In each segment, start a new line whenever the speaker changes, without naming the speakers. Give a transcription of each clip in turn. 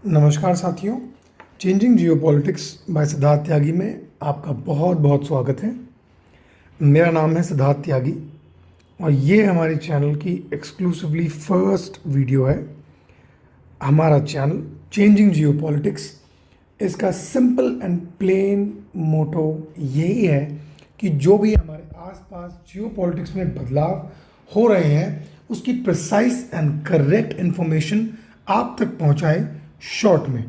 नमस्कार साथियों, changing geopolitics bye Siddharth त्यागी में आपका बहुत बहुत स्वागत है। मेरा नाम है सिद्धार्थ त्यागी और ये हमारे चैनल की एक्सक्लूसिवली फर्स्ट वीडियो है। हमारा चैनल चेंजिंग जियोपॉलिटिक्स, इसका सिंपल एंड प्लेन मोटो यही है कि जो भी हमारे आसपास जियोपॉलिटिक्स में बदलाव हो रहे हैं उसकी प्रिसाइज एंड करेक्ट इन्फॉर्मेशन आप तक पहुंचाए शॉर्ट में।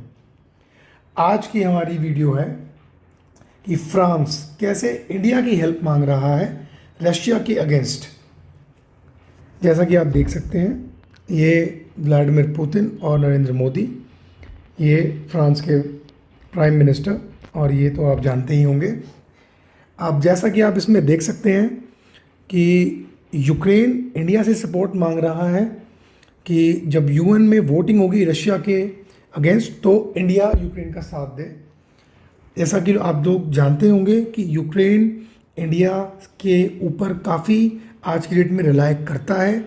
आज की हमारी वीडियो है कि फ्रांस कैसे इंडिया की हेल्प मांग रहा है रशिया के अगेंस्ट। जैसा कि आप देख सकते हैं, ये व्लादिमीर पुतिन और नरेंद्र मोदी, ये फ्रांस के प्राइम मिनिस्टर, और ये तो आप जानते ही होंगे। आप जैसा कि आप इसमें देख सकते हैं कि यूक्रेन इंडिया से सपोर्ट मांग रहा है कि जब यूएन में वोटिंग होगी रशिया के अगेंस्ट तो इंडिया यूक्रेन का साथ दे। जैसा कि आप लोग जानते होंगे कि यूक्रेन इंडिया के ऊपर काफ़ी आज की डेट में रिलाय करता है,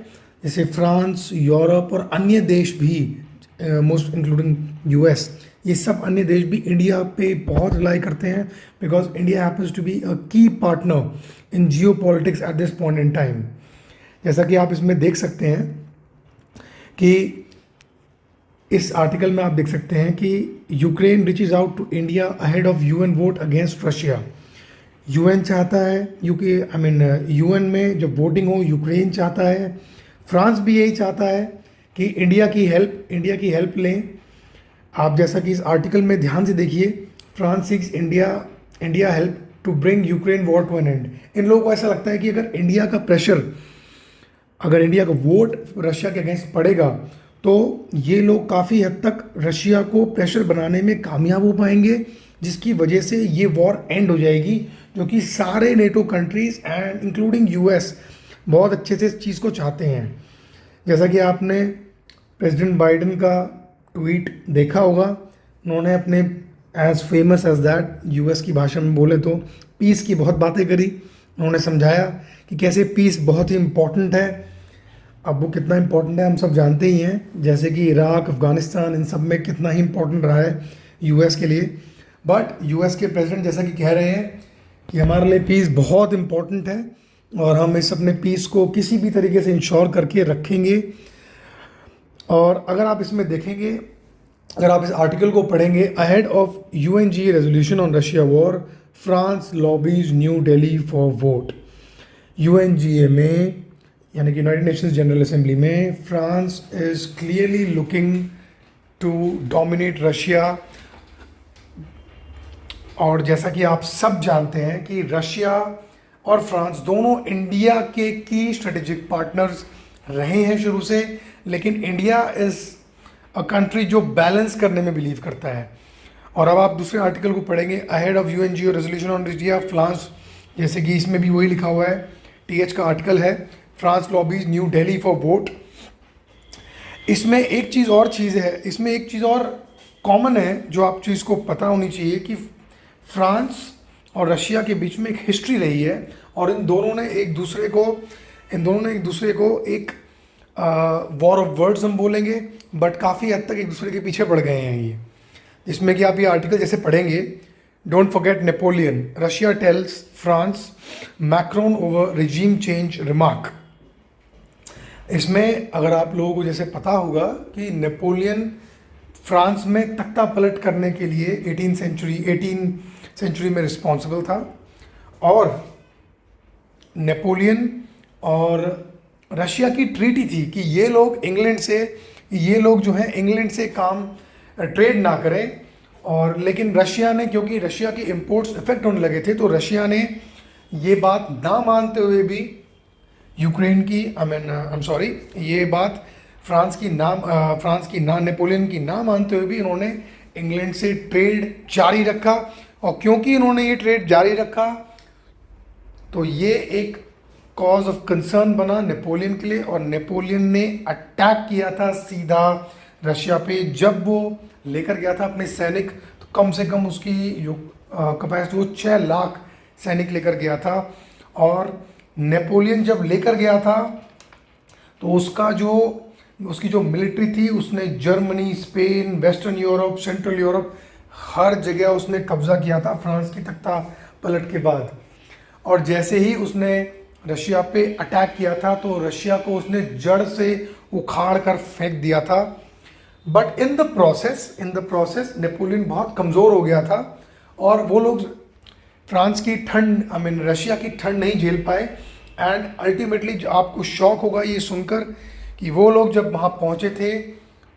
जैसे फ्रांस, यूरोप और अन्य देश भी, मोस्ट इंक्लूडिंग यूएस, ये सब अन्य देश भी इंडिया पे बहुत रिलाई करते हैं because India happens to be a key partner in geopolitics at this point in time. जैसा कि आप इसमें देख सकते हैं कि इस आर्टिकल में आप देख सकते हैं कि Ukraine reaches out to India ahead of UN vote against Russia. UN चाहता है यूएन में जब वोटिंग हो यूक्रेन चाहता है, फ्रांस भी यही चाहता है कि इंडिया की हेल्प लें। आप जैसा कि इस आर्टिकल में ध्यान से देखिए, France seeks India help to bring Ukraine war to an end. इन लोगों को ऐसा लगता है कि अगर इंडिया का वोट रशिया के अगेंस्ट पड़ेगा तो ये लोग काफ़ी हद तक रशिया को प्रेशर बनाने में कामयाब हो पाएंगे, जिसकी वजह से ये वॉर एंड हो जाएगी, जो कि सारे NATO countries and including US बहुत अच्छे से इस चीज़ को चाहते हैं। जैसा कि आपने प्रेसिडेंट बाइडेन का ट्वीट देखा होगा, उन्होंने अपने as famous as that US की भाषा में बोले तो पीस की बहुत बातें करी। उन्होंने समझाया कि कैसे पीस बहुत ही इम्पॉर्टेंट है। अब वो कितना इम्पोर्टेंट है हम सब जानते ही हैं, जैसे कि इराक, अफ़गानिस्तान, इन सब में कितना ही इम्पोर्टेंट रहा है यूएस के लिए। बट यूएस के प्रेसिडेंट जैसा कि कह रहे हैं कि हमारे लिए पीस बहुत इम्पोर्टेंट है और हम इस अपने पीस को किसी भी तरीके से इंश्योर करके रखेंगे। और अगर आप इसमें देखेंगे, अगर आप इस आर्टिकल को पढ़ेंगे, ahead of UNGA resolution on Russia war, France lobbies New Delhi for vote. UNGA में यानी कि यूनाइटेड नेशंस जनरल असेंबली में France is clearly looking to dominate Russia. और जैसा कि आप सब जानते हैं कि रशिया और फ्रांस दोनों इंडिया के की स्ट्रेटेजिक पार्टनर्स रहे हैं शुरू से, लेकिन इंडिया इज़ अ कंट्री जो बैलेंस करने में बिलीव करता है। और अब आप दूसरे आर्टिकल को पढ़ेंगे, ahead of UNGO resolution on Russia France, जैसे कि इसमें भी वही लिखा हुआ है, टीएच का आर्टिकल है, France lobbies New Delhi for vote. इसमें एक चीज़ और कॉमन है जो आप चीज़ को पता होनी चाहिए कि फ्रांस और रशिया के बीच में एक हिस्ट्री रही है और इन दोनों ने एक दूसरे को एक वॉर ऑफ वर्ड्स हम बोलेंगे, बट काफ़ी हद तक एक दूसरे के पीछे पड़ गए हैं ये। जिसमें कि आप ये आर्टिकल जैसे पढ़ेंगे, don't forget Napoleon, Russia tells France Macron over regime change remark. इसमें अगर आप लोगों को जैसे पता होगा कि नेपोलियन फ्रांस में तख्ता पलट करने के लिए 18 सेंचुरी में रिस्पॉन्सिबल था, और नेपोलियन और रशिया की ट्रीटी थी कि ये लोग जो है इंग्लैंड से काम ट्रेड ना करें। और लेकिन रशिया ने, क्योंकि रशिया के इंपोर्ट्स इफेक्ट होने लगे थे, तो रशिया ने ये बात ना मानते हुए भी ये बात फ्रांस की ना नेपोलियन की ना मानते हुए भी इन्होंने इंग्लैंड से ट्रेड जारी रखा। और क्योंकि इन्होंने ये ट्रेड जारी रखा तो ये एक कॉज ऑफ कंसर्न बना नेपोलियन के लिए, और नेपोलियन ने अटैक किया था सीधा रशिया पे। जब वो लेकर गया था अपने सैनिक, तो कम से कम उसकी कैपेसिटी वो 6 लाख सैनिक लेकर गया था। और नेपोलियन जब लेकर गया था तो उसका जो उसकी जो मिलिट्री थी उसने Germany, Spain, western Europe, central Europe हर जगह उसने कब्जा किया था फ्रांस की तख्ता पलट के बाद। और जैसे ही उसने रशिया पे अटैक किया था तो रशिया को उसने जड़ से उखाड़ कर फेंक दिया था। But in the process Napoleon बहुत कमज़ोर हो गया था और वो लोग फ्रांस की ठंड, रशिया की ठंड नहीं झेल पाए। एंड अल्टीमेटली आपको शॉक होगा ये सुनकर कि वो लोग जब वहाँ पहुँचे थे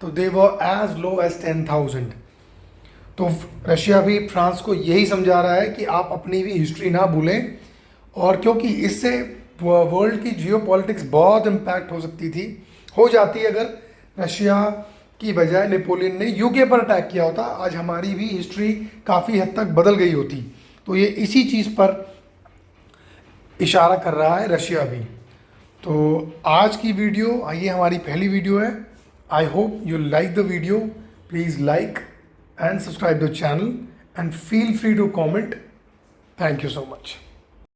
तो दे वर एज लो एज 10,000। तो रशिया भी फ्रांस को यही समझा रहा है कि आप अपनी भी हिस्ट्री ना भूलें, और क्योंकि इससे वर्ल्ड की जियोपॉलिटिक्स बहुत इम्पैक्ट हो जाती अगर रशिया की बजाय नेपोलियन ने यूके पर अटैक किया होता, आज हमारी भी हिस्ट्री काफ़ी हद तक बदल गई होती। तो ये इसी चीज़ पर इशारा कर रहा है रशिया भी। तो आज की वीडियो, ये हमारी पहली वीडियो है। I hope you like the video. Please like and subscribe the channel and feel free to comment. Thank you so much.